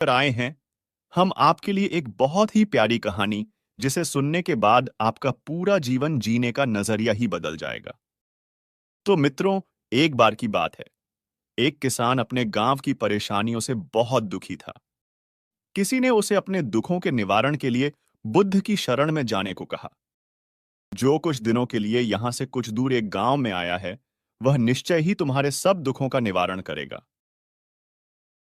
पर आए हैं हम आपके लिए एक बहुत ही प्यारी कहानी, जिसे सुनने के बाद आपका पूरा जीवन जीने का नजरिया ही बदल जाएगा। तो मित्रों, एक बार की बात है। एक किसान अपने गांव की परेशानियों से बहुत दुखी था। किसी ने उसे अपने दुखों के निवारण के लिए बुद्ध की शरण में जाने को कहा। जो कुछ दिनों के लिए यहां से कुछ दूर एक गांव में आया है, वह निश्चय ही तुम्हारे सब दुखों का निवारण करेगा।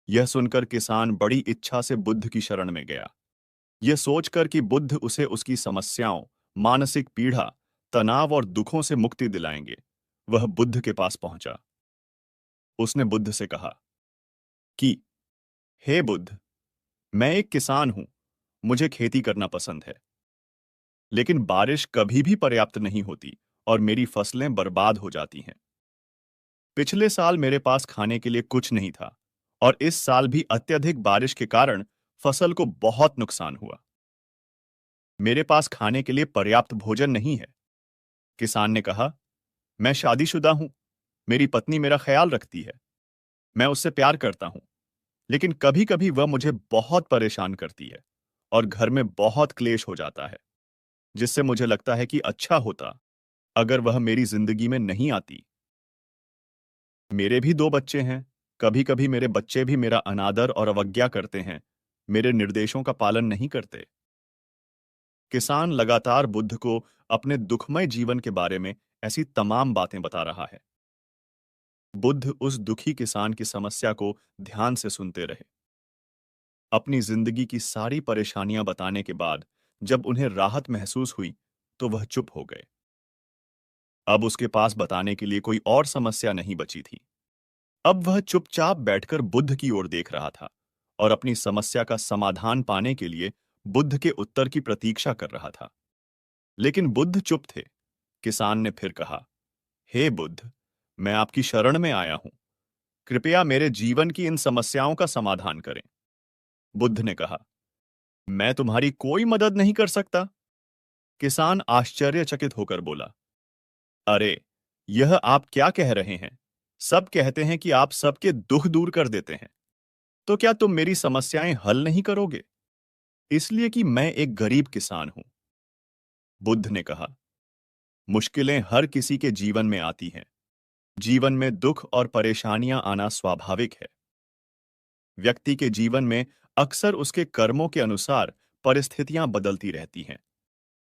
यह सुनकर किसान बड़ी इच्छा से बुद्ध की शरण में गया। यह सोचकर कि बुद्ध उसे उसकी समस्याओं, मानसिक पीड़ा, तनाव और दुखों से मुक्ति दिलाएंगे, वह बुद्ध के पास पहुंचा। उसने बुद्ध से कहा कि हे बुद्ध, मैं एक किसान हूं, मुझे खेती करना पसंद है। लेकिन बारिश कभी भी पर्याप्त नहीं होती और मेरी फसलें बर्बाद हो जाती हैं। पिछले साल मेरे पास खाने के लिए कुछ नहीं था और इस साल भी अत्यधिक बारिश के कारण फसल को बहुत नुकसान हुआ। मेरे पास खाने के लिए पर्याप्त भोजन नहीं है। किसान ने कहा, मैं शादीशुदा हूं, मेरी पत्नी मेरा ख्याल रखती है, मैं उससे प्यार करता हूं, लेकिन कभी कभी वह मुझे बहुत परेशान करती है और घर में बहुत क्लेश हो जाता है, जिससे मुझे लगता है कि अच्छा होता अगर वह मेरी जिंदगी में नहीं आती। मेरे भी दो बच्चे हैं, कभी कभी मेरे बच्चे भी मेरा अनादर और अवज्ञा करते हैं, मेरे निर्देशों का पालन नहीं करते। किसान लगातार बुद्ध को अपने दुखमय जीवन के बारे में ऐसी तमाम बातें बता रहा है। बुद्ध उस दुखी किसान की समस्या को ध्यान से सुनते रहे। अपनी जिंदगी की सारी परेशानियां बताने के बाद जब उन्हें राहत महसूस हुई, तो वह चुप हो गए। अब उसके पास बताने के लिए कोई और समस्या नहीं बची थी। अब वह चुपचाप बैठकर बुद्ध की ओर देख रहा था और अपनी समस्या का समाधान पाने के लिए बुद्ध के उत्तर की प्रतीक्षा कर रहा था। लेकिन बुद्ध चुप थे। किसान ने फिर कहा, हे बुद्ध, मैं आपकी शरण में आया हूं, कृपया मेरे जीवन की इन समस्याओं का समाधान करें। बुद्ध ने कहा, मैं तुम्हारी कोई मदद नहीं कर सकता। किसान आश्चर्यचकित होकर बोला, अरे, यह आप क्या कह रहे हैं? सब कहते हैं कि आप सबके दुख दूर कर देते हैं, तो क्या तुम मेरी समस्याएं हल नहीं करोगे? इसलिए कि मैं एक गरीब किसान हूं। बुद्ध ने कहा, मुश्किलें हर किसी के जीवन में आती हैं। जीवन में दुख और परेशानियां आना स्वाभाविक है। व्यक्ति के जीवन में अक्सर उसके कर्मों के अनुसार परिस्थितियां बदलती रहती हैं,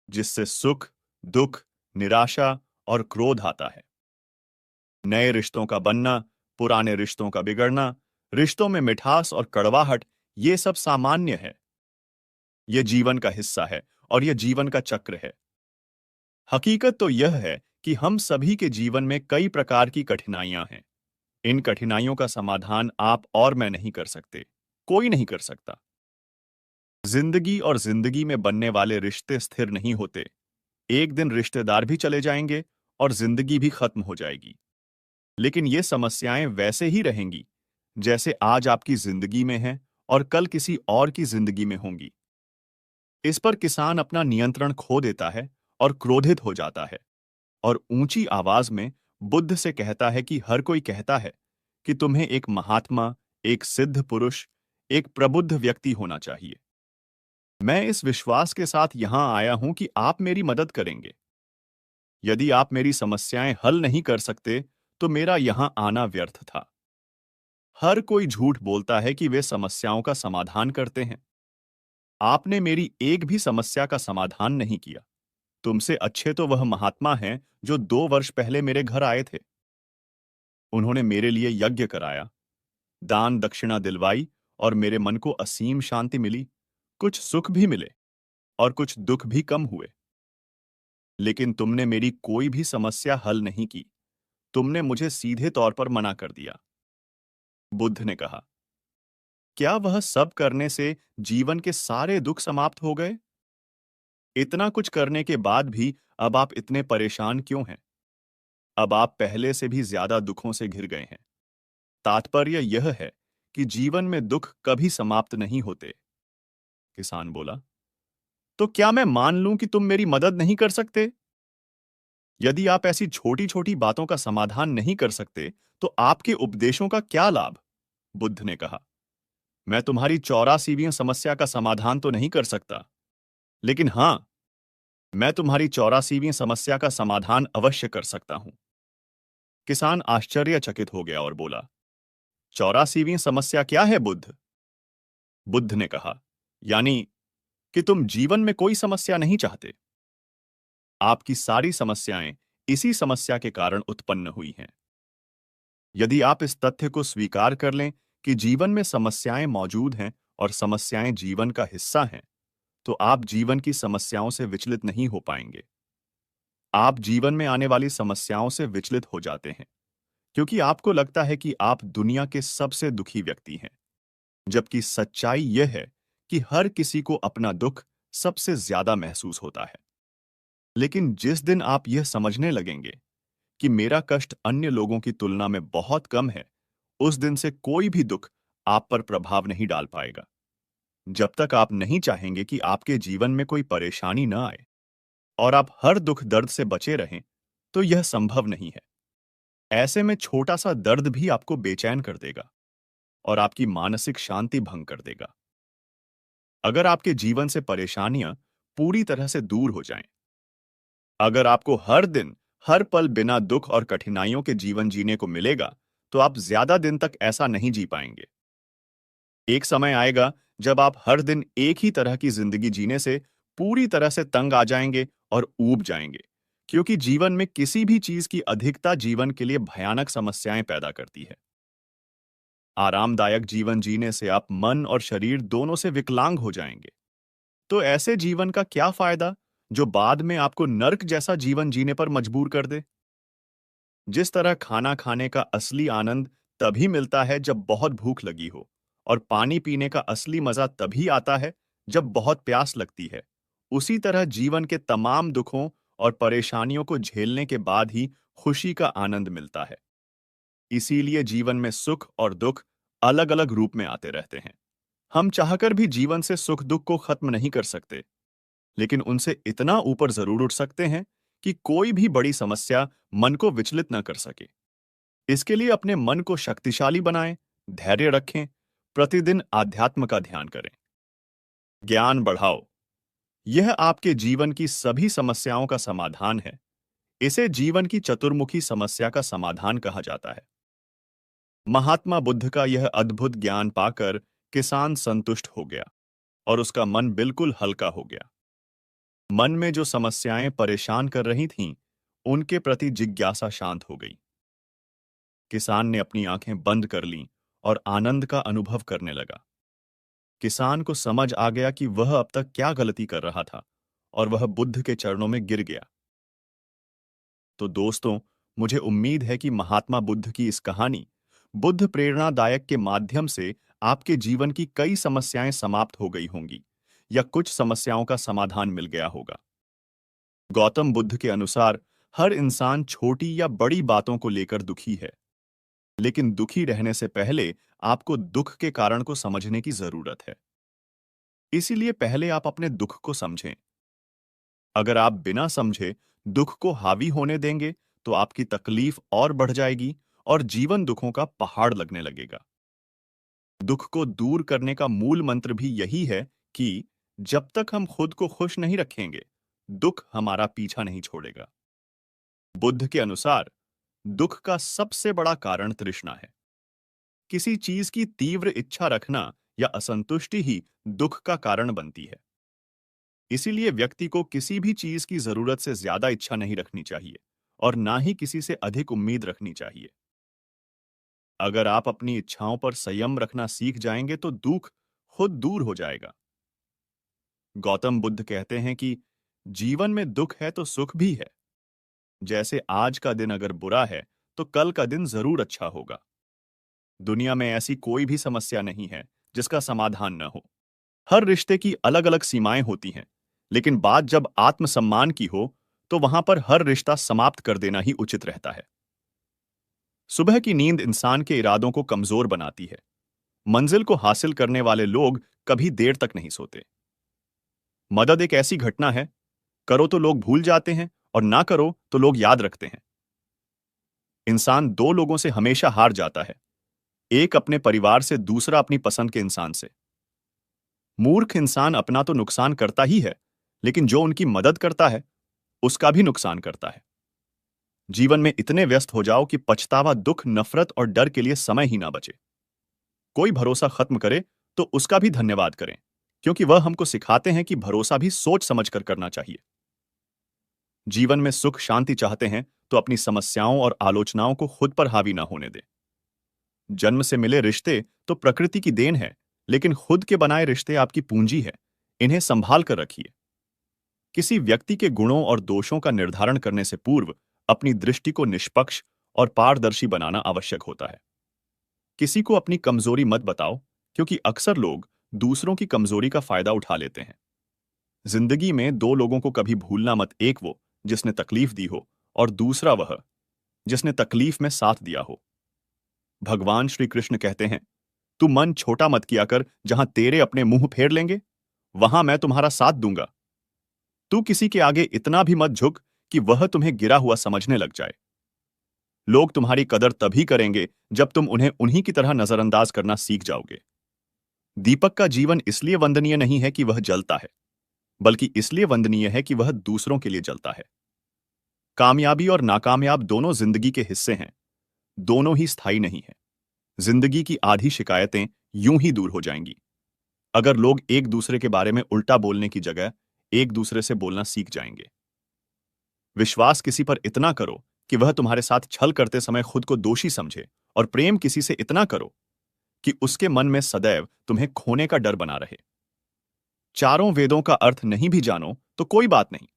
जिससे सुख, दुख, निराशा और क्रोध आता है। नए रिश्तों का बनना, पुराने रिश्तों का बिगड़ना, रिश्तों में मिठास और कड़वाहट, ये सब सामान्य है। यह जीवन का हिस्सा है और यह जीवन का चक्र है। हकीकत तो यह है कि हम सभी के जीवन में कई प्रकार की कठिनाइयां हैं। इन कठिनाइयों का समाधान आप और मैं नहीं कर सकते, कोई नहीं कर सकता। जिंदगी और जिंदगी में बनने वाले रिश्ते स्थिर नहीं होते। एक दिन रिश्तेदार भी चले जाएंगे और जिंदगी भी खत्म हो जाएगी। लेकिन ये समस्याएं वैसे ही रहेंगी, जैसे आज आपकी जिंदगी में हैं और कल किसी और की जिंदगी में होंगी। इस पर किसान अपना नियंत्रण खो देता है और क्रोधित हो जाता है और ऊंची आवाज में बुद्ध से कहता है कि हर कोई कहता है कि तुम्हें एक महात्मा, एक सिद्ध पुरुष, एक प्रबुद्ध व्यक्ति होना चाहिए। मैं इस विश्वास के साथ यहां आया हूं कि आप मेरी मदद करेंगे। यदि आप मेरी समस्याएं हल नहीं कर सकते, तो मेरा यहां आना व्यर्थ था। हर कोई झूठ बोलता है कि वे समस्याओं का समाधान करते हैं। आपने मेरी एक भी समस्या का समाधान नहीं किया। तुमसे अच्छे तो वह महात्मा हैं जो 2 वर्ष पहले मेरे घर आए थे। उन्होंने मेरे लिए यज्ञ कराया, दान दक्षिणा दिलवाई और मेरे मन को असीम शांति मिली। कुछ सुख भी मिले और कुछ दुख भी कम हुए। लेकिन तुमने मेरी कोई भी समस्या हल नहीं की। तुमने मुझे सीधे तौर पर मना कर दिया। बुद्ध ने कहा, क्या वह सब करने से जीवन के सारे दुख समाप्त हो गए? इतना कुछ करने के बाद भी अब आप इतने परेशान क्यों हैं? अब आप पहले से भी ज्यादा दुखों से घिर गए हैं। तात्पर्य यह है कि जीवन में दुख कभी समाप्त नहीं होते। किसान बोला, तो क्या मैं मान लूं कि तुम मेरी मदद नहीं कर सकते? यदि आप ऐसी छोटी छोटी बातों का समाधान नहीं कर सकते, तो आपके उपदेशों का क्या लाभ? बुद्ध ने कहा, मैं तुम्हारी 84वीं समस्या का समाधान तो नहीं कर सकता, लेकिन हां, मैं तुम्हारी 84वीं समस्या का समाधान अवश्य कर सकता हूं। किसान आश्चर्यचकित हो गया और बोला, 84वीं समस्या क्या है बुद्ध? बुद्ध ने कहा, यानी कि तुम जीवन में कोई समस्या नहीं चाहते। आपकी सारी समस्याएं इसी समस्या के कारण उत्पन्न हुई हैं। यदि आप इस तथ्य को स्वीकार कर लें कि जीवन में समस्याएं मौजूद हैं और समस्याएं जीवन का हिस्सा हैं, तो आप जीवन की समस्याओं से विचलित नहीं हो पाएंगे। आप जीवन में आने वाली समस्याओं से विचलित हो जाते हैं क्योंकि आपको लगता है कि आप दुनिया के सबसे दुखी व्यक्ति हैं, जबकि सच्चाई यह है कि हर किसी को अपना दुख सबसे ज्यादा महसूस होता है। लेकिन जिस दिन आप यह समझने लगेंगे कि मेरा कष्ट अन्य लोगों की तुलना में बहुत कम है, उस दिन से कोई भी दुख आप पर प्रभाव नहीं डाल पाएगा। जब तक आप नहीं चाहेंगे कि आपके जीवन में कोई परेशानी न आए और आप हर दुख दर्द से बचे रहें, तो यह संभव नहीं है। ऐसे में छोटा सा दर्द भी आपको बेचैन कर देगा और आपकी मानसिक शांति भंग कर देगा। अगर आपके जीवन से परेशानियां पूरी तरह से दूर हो जाएं, अगर आपको हर दिन, हर पल बिना दुख और कठिनाइयों के जीवन जीने को मिलेगा, तो आप ज्यादा दिन तक ऐसा नहीं जी पाएंगे। एक समय आएगा जब आप हर दिन एक ही तरह की जिंदगी जीने से पूरी तरह से तंग आ जाएंगे और ऊब जाएंगे, क्योंकि जीवन में किसी भी चीज की अधिकता जीवन के लिए भयानक समस्याएं पैदा करती है। आरामदायक जीवन जीने से आप मन और शरीर दोनों से विकलांग हो जाएंगे। तो ऐसे जीवन का क्या फायदा जो बाद में आपको नर्क जैसा जीवन जीने पर मजबूर कर दे? जिस तरह खाना खाने का असली आनंद तभी मिलता है जब बहुत भूख लगी हो, और पानी पीने का असली मजा तभी आता है जब बहुत प्यास लगती है, उसी तरह जीवन के तमाम दुखों और परेशानियों को झेलने के बाद ही खुशी का आनंद मिलता है। इसीलिए जीवन में सुख और दुख अलग अलग रूप में आते रहते हैं। हम चाहकर भी जीवन से सुख दुख को खत्म नहीं कर सकते, लेकिन उनसे इतना ऊपर जरूर उठ सकते हैं कि कोई भी बड़ी समस्या मन को विचलित न कर सके। इसके लिए अपने मन को शक्तिशाली बनाएं, धैर्य रखें, प्रतिदिन आध्यात्म का ध्यान करें, ज्ञान बढ़ाओ। यह आपके जीवन की सभी समस्याओं का समाधान है। इसे जीवन की चतुर्मुखी समस्या का समाधान कहा जाता है। महात्मा बुद्ध का यह अद्भुत ज्ञान पाकर किसान संतुष्ट हो गया और उसका मन बिल्कुल हल्का हो गया। मन में जो समस्याएं परेशान कर रही थीं, उनके प्रति जिज्ञासा शांत हो गई। किसान ने अपनी आंखें बंद कर लीं और आनंद का अनुभव करने लगा। किसान को समझ आ गया कि वह अब तक क्या गलती कर रहा था, और वह बुद्ध के चरणों में गिर गया। तो दोस्तों, मुझे उम्मीद है कि महात्मा बुद्ध की इस कहानी, बुद्ध प्रेरणादायक के माध्यम से आपके जीवन की कई समस्याएं समाप्त हो गई होंगी, या कुछ समस्याओं का समाधान मिल गया होगा। गौतम बुद्ध के अनुसार हर इंसान छोटी या बड़ी बातों को लेकर दुखी है, लेकिन दुखी रहने से पहले आपको दुख के कारण को समझने की जरूरत है। इसीलिए पहले आप अपने दुख को समझें। अगर आप बिना समझे दुख को हावी होने देंगे, तो आपकी तकलीफ और बढ़ जाएगी और जीवन दुखों का पहाड़ लगने लगेगा। दुख को दूर करने का मूल मंत्र भी यही है कि जब तक हम खुद को खुश नहीं रखेंगे, दुख हमारा पीछा नहीं छोड़ेगा। बुद्ध के अनुसार दुख का सबसे बड़ा कारण तृष्णा है। किसी चीज की तीव्र इच्छा रखना या असंतुष्टि ही दुख का कारण बनती है। इसीलिए व्यक्ति को किसी भी चीज की जरूरत से ज्यादा इच्छा नहीं रखनी चाहिए, और ना ही किसी से अधिक उम्मीद रखनी चाहिए। अगर आप अपनी इच्छाओं पर संयम रखना सीख जाएंगे, तो दुख खुद दूर हो जाएगा। गौतम बुद्ध कहते हैं कि जीवन में दुख है तो सुख भी है। जैसे आज का दिन अगर बुरा है, तो कल का दिन जरूर अच्छा होगा। दुनिया में ऐसी कोई भी समस्या नहीं है जिसका समाधान न हो। हर रिश्ते की अलग अलग सीमाएं होती हैं, लेकिन बात जब आत्मसम्मान की हो, तो वहां पर हर रिश्ता समाप्त कर देना ही उचित रहता है। सुबह की नींद इंसान के इरादों को कमजोर बनाती है। मंजिल को हासिल करने वाले लोग कभी देर तक नहीं सोते। मदद एक ऐसी घटना है, करो तो लोग भूल जाते हैं, और ना करो तो लोग याद रखते हैं। इंसान दो लोगों से हमेशा हार जाता है, एक अपने परिवार से, दूसरा अपनी पसंद के इंसान से। मूर्ख इंसान अपना तो नुकसान करता ही है, लेकिन जो उनकी मदद करता है उसका भी नुकसान करता है। जीवन में इतने व्यस्त हो जाओ कि पछतावा, दुख, नफरत और डर के लिए समय ही ना बचे। कोई भरोसा खत्म करे तो उसका भी धन्यवाद करें, क्योंकि वह हमको सिखाते हैं कि भरोसा भी सोच समझ कर करना चाहिए। जीवन में सुख शांति चाहते हैं तो अपनी समस्याओं और आलोचनाओं को खुद पर हावी ना होने दें। जन्म से मिले रिश्ते तो प्रकृति की देन है, लेकिन खुद के बनाए रिश्ते आपकी पूंजी है। इन्हें संभाल कर रखिए। किसी व्यक्ति के गुणों और दोषों का निर्धारण करने से पूर्व अपनी दृष्टि को निष्पक्ष और पारदर्शी बनाना आवश्यक होता है। किसी को अपनी कमजोरी मत बताओ, क्योंकि अक्सर लोग दूसरों की कमजोरी का फायदा उठा लेते हैं। जिंदगी में दो लोगों को कभी भूलना मत, एक वो जिसने तकलीफ दी हो और दूसरा वह जिसने तकलीफ में साथ दिया हो। भगवान श्री कृष्ण कहते हैं, तू मन छोटा मत किया कर, जहां तेरे अपने मुंह फेर लेंगे वहां मैं तुम्हारा साथ दूंगा। तू किसी के आगे इतना भी मत झुक कि वह तुम्हें गिरा हुआ समझने लग जाए। लोग तुम्हारी कदर तभी करेंगे जब तुम उन्हें उन्हीं की तरह नजरअंदाज करना सीख जाओगे। दीपक का जीवन इसलिए वंदनीय नहीं है कि वह जलता है, बल्कि इसलिए वंदनीय है कि वह दूसरों के लिए जलता है। कामयाबी और नाकामयाब दोनों जिंदगी के हिस्से हैं, दोनों ही स्थायी नहीं है। जिंदगी की आधी शिकायतें यूं ही दूर हो जाएंगी अगर लोग एक दूसरे के बारे में उल्टा बोलने की जगह एक दूसरे से बोलना सीख जाएंगे। विश्वास किसी पर इतना करो कि वह तुम्हारे साथ छल करते समय खुद को दोषी समझे, और प्रेम किसी से इतना करो कि उसके मन में सदैव तुम्हें खोने का डर बना रहे। चारों वेदों का अर्थ नहीं भी जानो तो कोई बात नहीं,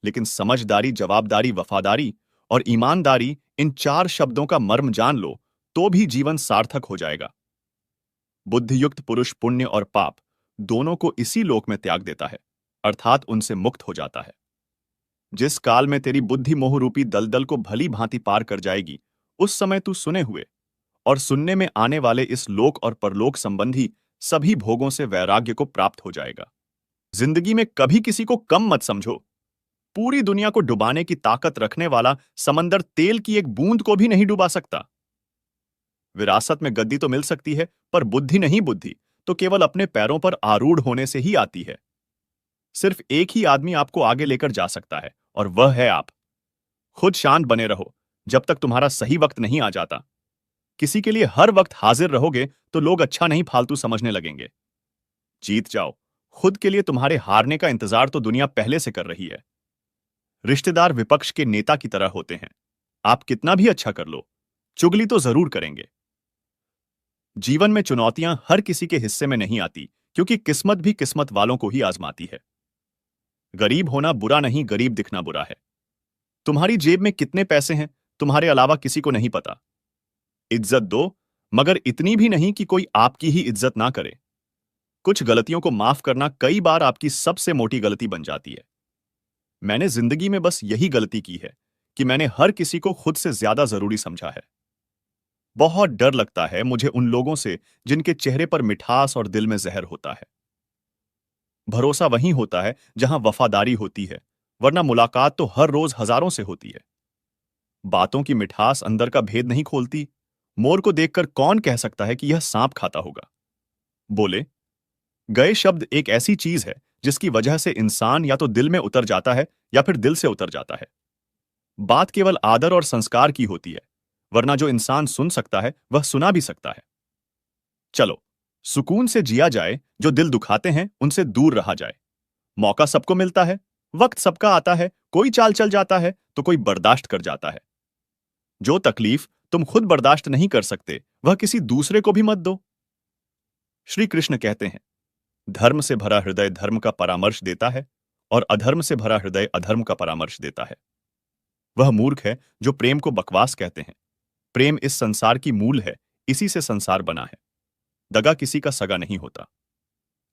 लेकिन समझदारी, जवाबदारी, वफादारी और ईमानदारी, इन चार शब्दों का मर्म जान लो तो भी जीवन सार्थक हो जाएगा। बुद्धियुक्त पुरुष पुण्य और पाप दोनों को इसी लोक में त्याग देता है, अर्थात उनसे मुक्त हो जाता है। जिस काल में तेरी बुद्धि मोह रूपी दलदल को भली भांति पार कर जाएगी, उस समय तू सुने हुए और सुनने में आने वाले इस लोक और परलोक संबंधी सभी भोगों से वैराग्य को प्राप्त हो जाएगा। जिंदगी में कभी किसी को कम मत समझो। पूरी दुनिया को डुबाने की ताकत रखने वाला समंदर तेल की एक बूंद को भी नहीं डुबा सकता। विरासत में गद्दी तो मिल सकती है, पर बुद्धि नहीं, बुद्धि तो केवल अपने पैरों पर आरूढ़ होने से ही आती है। सिर्फ एक ही आदमी आपको आगे लेकर जा सकता है, और वह है आप। खुद शांत बने रहो जब तक तुम्हारा सही वक्त नहीं आ जाता। किसी के लिए हर वक्त हाजिर रहोगे तो लोग अच्छा नहीं फालतू समझने लगेंगे। जीत जाओ। खुद के लिए तुम्हारे हारने का इंतजार तो दुनिया पहले से कर रही है। रिश्तेदार विपक्ष के नेता की तरह होते हैं। आप कितना भी अच्छा कर लो, चुगली तो जरूर करेंगे। जीवन में चुनौतियां हर किसी के हिस्से में नहीं आती, क्योंकि किस्मत भी किस्मत वालों को ही आजमाती है। गरीब होना बुरा नहीं, गरीब दिखना बुरा है। तुम्हारी जेब में कितने पैसे हैं तुम्हारे अलावा किसी को नहीं पता। इज्जत दो, मगर इतनी भी नहीं कि कोई आपकी ही इज्जत ना करे। कुछ गलतियों को माफ करना कई बार आपकी सबसे मोटी गलती बन जाती है। मैंने जिंदगी में बस यही गलती की है कि मैंने हर किसी को खुद से ज्यादा जरूरी समझा है। बहुत डर लगता है मुझे उन लोगों से जिनके चेहरे पर मिठास और दिल में जहर होता है। भरोसा वहीं होता है जहां वफादारी होती है, वरना मुलाकात तो हर रोज हजारों से होती है। बातों की मिठास अंदर का भेद नहीं खोलती। मोर को देखकर कौन कह सकता है कि यह सांप खाता होगा। बोले गए शब्द एक ऐसी चीज है जिसकी वजह से इंसान या तो दिल में उतर जाता है या फिर दिल से उतर जाता है। बात केवल आदर और संस्कार की होती है, वरना जो इंसान सुन सकता है वह सुना भी सकता है। चलो, सुकून से जिया जाए, जो दिल दुखाते हैं उनसे दूर रहा जाए। मौका सबको मिलता है, वक्त सबका आता है, कोई चाल चल जाता है तो कोई बर्दाश्त कर जाता है। जो तकलीफ तुम खुद बर्दाश्त नहीं कर सकते, वह किसी दूसरे को भी मत दो। श्री कृष्ण कहते हैं, धर्म से भरा हृदय धर्म का परामर्श देता है, और अधर्म से भरा हृदय अधर्म का परामर्श देता है। वह मूर्ख है जो प्रेम को बकवास कहते हैं। प्रेम इस संसार की मूल है, इसी से संसार बना है। दगा किसी का सगा नहीं होता।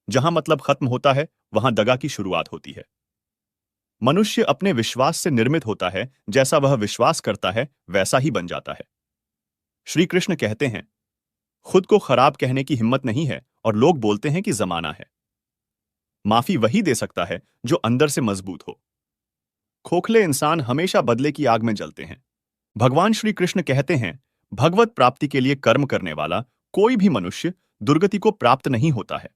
जहां मतलब खत्म होता है वहां दगा की शुरुआत होती है। मनुष्य अपने विश्वास से निर्मित होता है, जैसा वह विश्वास करता है वैसा ही बन जाता है। श्री कृष्ण कहते हैं, खुद को खराब कहने की हिम्मत नहीं है और लोग बोलते हैं कि जमाना है। माफी वही दे सकता है जो अंदर से मजबूत हो। खोखले इंसान हमेशा बदले की आग में जलते हैं। भगवान श्री कृष्ण कहते हैं, भगवत प्राप्ति के लिए कर्म करने वाला कोई भी मनुष्य दुर्गति को प्राप्त नहीं होता है।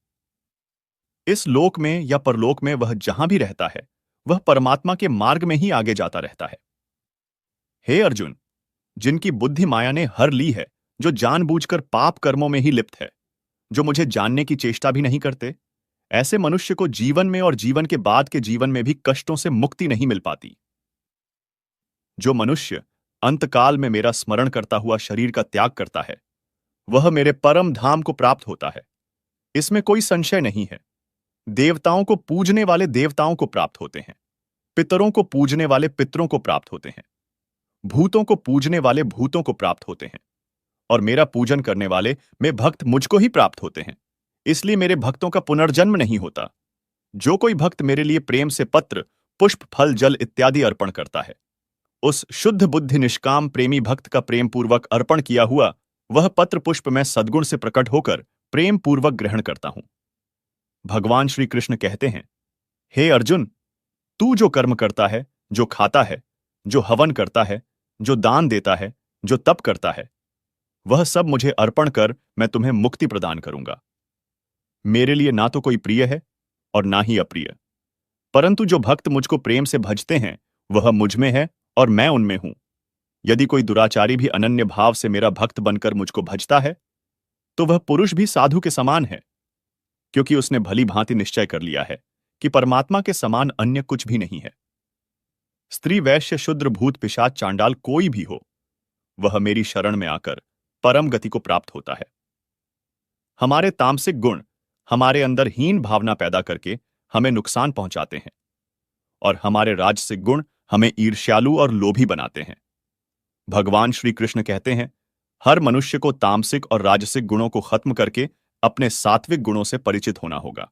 इस लोक में या परलोक में वह जहां भी रहता है, वह परमात्मा के मार्ग में ही आगे जाता रहता है। हे अर्जुन, जिनकी बुद्धि माया ने हर ली है, जो जानबूझकर पाप कर्मों में ही लिप्त है, जो मुझे जानने की चेष्टा भी नहीं करते, ऐसे मनुष्य को जीवन में और जीवन के बाद के जीवन में भी कष्टों से मुक्ति नहीं मिल पाती। जो मनुष्य अंतकाल में मेरा स्मरण करता हुआ शरीर का त्याग करता है, वह मेरे परम धाम को प्राप्त होता है। इसमें कोई संशय नहीं है। देवताओं को पूजने वाले देवताओं को प्राप्त होते हैं, पितरों को पूजने वाले पितरों को प्राप्त होते हैं, भूतों को पूजने वाले भूतों को प्राप्त होते हैं, और मेरा पूजन करने वाले में भक्त मुझको ही प्राप्त होते हैं। इसलिए मेरे भक्तों का पुनर्जन्म नहीं होता। जो कोई भक्त मेरे लिए प्रेम से पत्र, पुष्प, फल, जल इत्यादि अर्पण करता है, उस शुद्ध बुद्धि निष्काम प्रेमी भक्त का प्रेम पूर्वक अर्पण किया हुआ वह पत्र पुष्प मैं सद्गुण से प्रकट होकर प्रेम पूर्वक ग्रहण करता हूं। भगवान श्री कृष्ण कहते हैं, हे अर्जुन, तू जो कर्म करता है, जो खाता है, जो हवन करता है, जो दान देता है, जो तप करता है, वह सब मुझे अर्पण कर मैं तुम्हें मुक्ति प्रदान करूंगा। मेरे लिए ना तो कोई प्रिय है और ना ही अप्रिय, परंतु जो भक्त मुझको प्रेम से भजते हैं, वह मुझ में है और मैं उनमें हूं। यदि कोई दुराचारी भी अनन्य भाव से मेरा भक्त बनकर मुझको भजता है, तो वह पुरुष भी साधु के समान है, क्योंकि उसने भली भांति निश्चय कर लिया है कि परमात्मा के समान अन्य कुछ भी नहीं है। स्त्री, वैश्य, शूद्र, भूत, पिशाच, चांडाल कोई भी हो, वह मेरी शरण में आकर परम गति को प्राप्त होता है। हमारे तामसिक गुण हमारे अंदर हीन भावना पैदा करके हमें नुकसान पहुंचाते हैं, और हमारे राजसिक गुण हमें ईर्ष्यालु और लोभी बनाते हैं। भगवान श्री कृष्ण कहते हैं, हर मनुष्य को तामसिक और राजसिक गुणों को खत्म करके अपने सात्विक गुणों से परिचित होना होगा।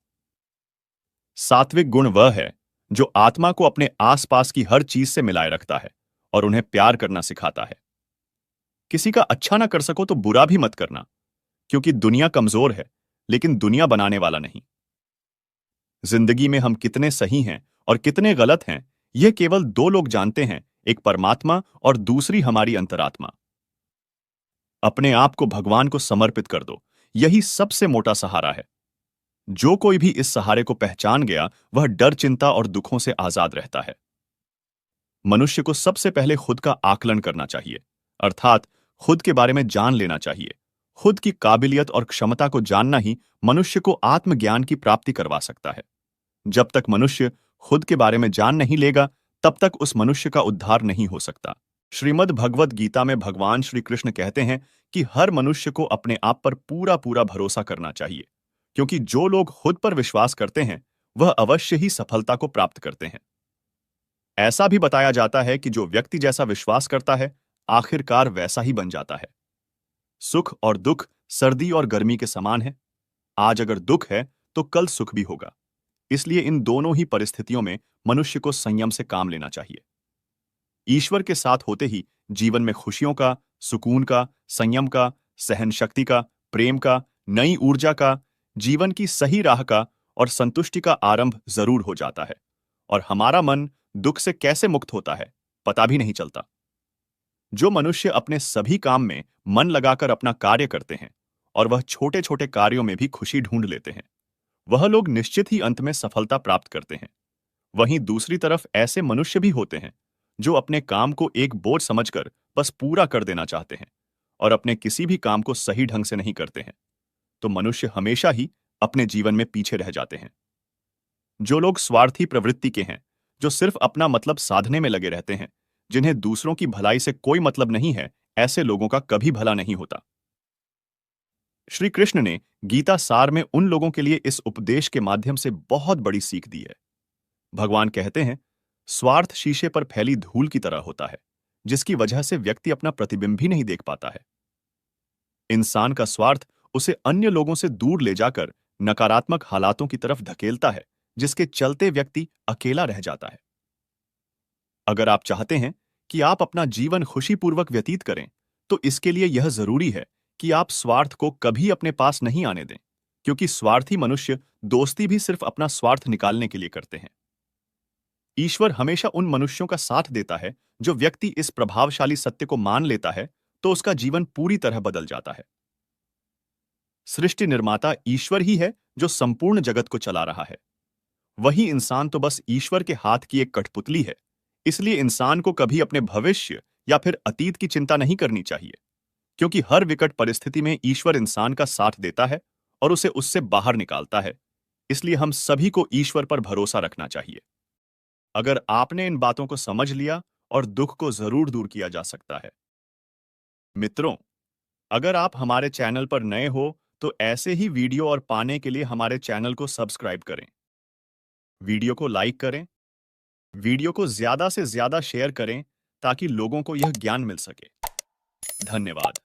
सात्विक गुण वह है जो आत्मा को अपने आसपास की हर चीज से मिलाए रखता है और उन्हें प्यार करना सिखाता है। किसी का अच्छा ना कर सको तो बुरा भी मत करना, क्योंकि दुनिया कमजोर है, लेकिन दुनिया बनाने वाला नहीं। जिंदगी में हम कितने सही हैं और कितने गलत हैं, यह केवल दो लोग जानते हैं, एक परमात्मा और दूसरी हमारी अंतरात्मा। अपने आप को भगवान को समर्पित कर दो, यही सबसे मोटा सहारा है। जो कोई भी इस सहारे को पहचान गया, वह डर, चिंता और दुखों से आजाद रहता है। मनुष्य को सबसे पहले खुद का आकलन करना चाहिए, अर्थात खुद के बारे में जान लेना चाहिए। खुद की काबिलियत और क्षमता को जानना ही मनुष्य को आत्मज्ञान की प्राप्ति करवा सकता है। जब तक मनुष्य खुद के बारे में जान नहीं लेगा, तब तक उस मनुष्य का उद्धार नहीं हो सकता। श्रीमद् भगवद गीता में भगवान श्री कृष्ण कहते हैं कि हर मनुष्य को अपने आप पर पूरा पूरा भरोसा करना चाहिए, क्योंकि जो लोग खुद पर विश्वास करते हैं, वह अवश्य ही सफलता को प्राप्त करते हैं। ऐसा भी बताया जाता है कि जो व्यक्ति जैसा विश्वास करता है, आखिरकार वैसा ही बन जाता है। सुख और दुख सर्दी और गर्मी के समान है। आज अगर दुख है तो कल सुख भी होगा। इसलिए इन दोनों ही परिस्थितियों में मनुष्य को संयम से काम लेना चाहिए। ईश्वर के साथ होते ही जीवन में खुशियों का, सुकून का, संयम का, सहन शक्ति का, प्रेम का, नई ऊर्जा का, जीवन की सही राह का और संतुष्टि का आरंभ जरूर हो जाता है, और हमारा मन दुख से कैसे मुक्त होता है, पता भी नहीं चलता। जो मनुष्य अपने सभी काम में मन लगाकर अपना कार्य करते हैं और वह छोटे छोटे कार्यों में भी खुशी ढूंढ लेते हैं, वह लोग निश्चित ही अंत में सफलता प्राप्त करते हैं। वहीं दूसरी तरफ ऐसे मनुष्य भी होते हैं जो अपने काम को एक बोझ समझकर बस पूरा कर देना चाहते हैं और अपने किसी भी काम को सही ढंग से नहीं करते हैं, तो मनुष्य हमेशा ही अपने जीवन में पीछे रह जाते हैं। जो लोग स्वार्थी प्रवृत्ति के हैं, जो सिर्फ अपना मतलब साधने में लगे रहते हैं, जिन्हें दूसरों की भलाई से कोई मतलब नहीं है, ऐसे लोगों का कभी भला नहीं होता। श्री कृष्ण ने गीता सार में उन लोगों के लिए इस उपदेश के माध्यम से बहुत बड़ी सीख दी है। भगवान कहते हैं, स्वार्थ शीशे पर फैली धूल की तरह होता है, जिसकी वजह से व्यक्ति अपना प्रतिबिंब भी नहीं देख पाता है। इंसान का स्वार्थ उसे अन्य लोगों से दूर ले जाकर नकारात्मक हालातों की तरफ धकेलता है, जिसके चलते व्यक्ति अकेला रह जाता है। अगर आप चाहते हैं कि आप अपना जीवन खुशीपूर्वक व्यतीत करें, तो इसके लिए यह जरूरी है कि आप स्वार्थ को कभी अपने पास नहीं आने दें, क्योंकि स्वार्थी मनुष्य दोस्ती भी सिर्फ अपना स्वार्थ निकालने के लिए करते हैं। ईश्वर हमेशा उन मनुष्यों का साथ देता है जो व्यक्ति इस प्रभावशाली सत्य को मान लेता है, तो उसका जीवन पूरी तरह बदल जाता है। सृष्टि निर्माता ईश्वर ही है जो संपूर्ण जगत को चला रहा है। वही इंसान तो बस ईश्वर के हाथ की एक कठपुतली है। इसलिए इंसान को कभी अपने भविष्य या फिर अतीत की चिंता नहीं करनी चाहिए, क्योंकि हर विकट परिस्थिति में ईश्वर इंसान का साथ देता है और उसे उससे बाहर निकालता है। इसलिए हम सभी को ईश्वर पर भरोसा रखना चाहिए। अगर आपने इन बातों को समझ लिया और दुख को जरूर दूर किया जा सकता है। मित्रों, अगर आप हमारे चैनल पर नए हो तो ऐसे ही वीडियो और पाने के लिए हमारे चैनल को सब्सक्राइब करें, वीडियो को लाइक करें, वीडियो को ज्यादा से ज्यादा शेयर करें ताकि लोगों को यह ज्ञान मिल सके। धन्यवाद।